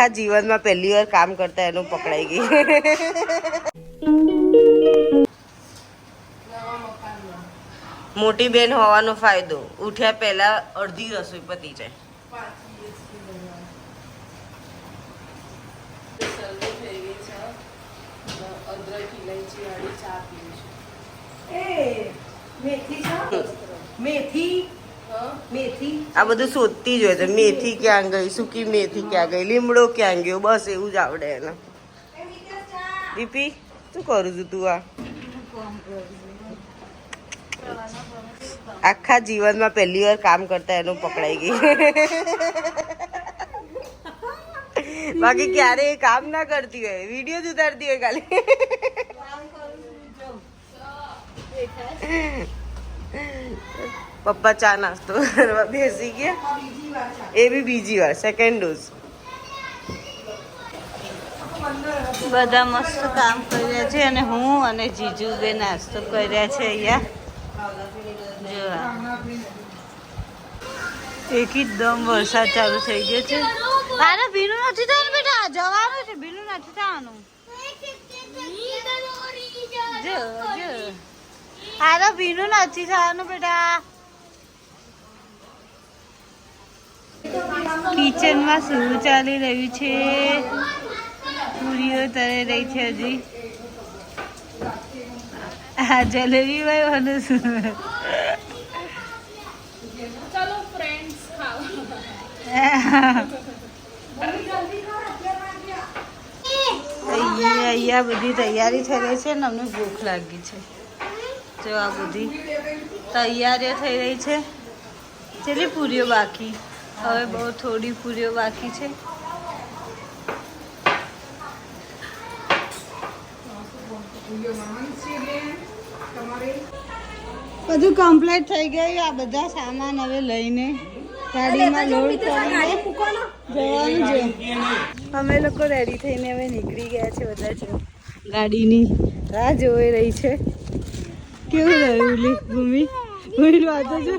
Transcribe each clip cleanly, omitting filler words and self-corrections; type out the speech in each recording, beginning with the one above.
આખા જીવનમાં પહેલી વાર કામ કરતા એનું પકડાઈ ગઈ. મોટી બેન હોવાનો ફાયદો, ઉઠ્યા પહેલા અડધી રસોઈ પતી જાય. આ બધું શોધતી જ હોય છે. મેથી ક્યાં ગઈ, સૂકી મેથી ક્યાં ગઈ, લીમડો ક્યાં ગયો, બસ એવું જ આવડે એને. દીપી શું કરું છું તું? આખા જીવનમાં પહેલી વાર કામ કરતા એનું પકડાઈ ગઈ. બાકી ક્યારે એ કામ ના કરતી હોય, વિડીયો જ ઉતારતી હોય ખાલી. પપ્પા ચા નાસ્તો કરવા બેસી ગયા, એ બી બીજી વાર, સેકન્ડ ડોઝ. બધા મસ્ત કામ કર્યા છે અને હું અને જીજુ બે નાસ્તો કર્યા છે અહીંયા. એકદમ વરસાદ ચાલુ થઈ ગયો છે. અરે ભીનું નથી થવાનું બેટા, જવાનું છે, ભીનું નથી થવાનું. અરે ભીનું નથી થવાનું બેટા. કિચનમાં શું ચાલી રહ્યું છે? પૂરીઓ તળી રહી છે હજી. હા જલેબી ભાઈ મને શું અહીંયા બધી તૈયારી થઈ રહી છે ને અમને ભૂખ લાગી છે. જો આ બધી તૈયારીઓ થઈ રહી છે. ચેટલી પૂરીઓ બાકી? હવે બહુ થોડી પૂરીઓ બાકી છે. બધું કમ્પ્લીટ થઈ ગયું. આ બધા સામાન હવે લઈને ગાડીમાં લોડ કરીને જવાનું છે. અમે લોકો રેડી થઈને હવે નીકળી ગયા છે. બધા જો ગાડીની રાહ જોઈ રહી છે. કેવું રહ્યું ભૂમિ? ભૂમિ વાતો છે.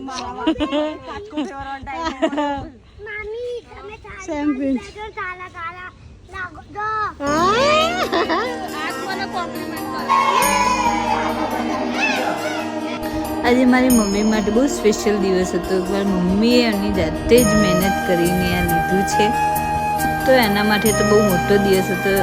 Same pinch. આજે મારી મમ્મી માટે બહુ સ્પેશિયલ દિવસ હતો. મારી મમ્મીએ એની જાતે જ મહેનત કરીને આ લીધું છે, તો એના માટે તો બહુ મોટો દિવસ હતો.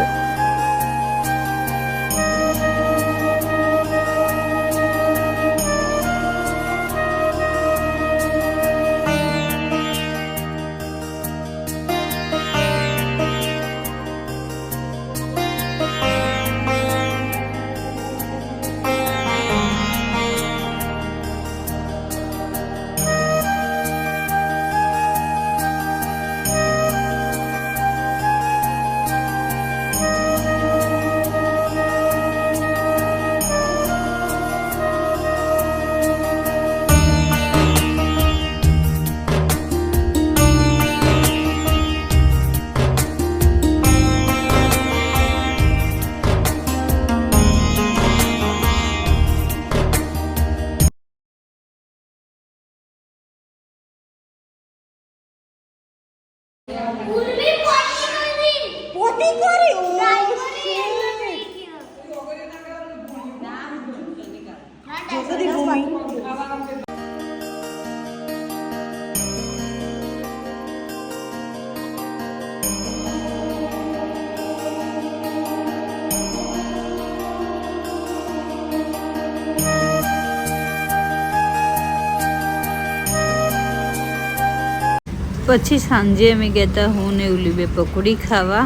પછી સાંજે અમે ગયા હતા હું ને ઉલીબે પકોડી ખાવા.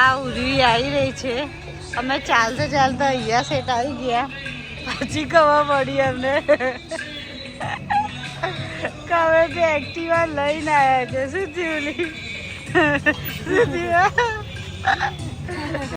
આ ઉર્વી આવી રહી છે. અમે ચાલતા ચાલતા અહીંયા સેટ આવી ગયા. પછી ખબર પડી અમને કે અમે તે એક્ટિવા લઈને આવ્યા છે. શું થયું? શું થયું?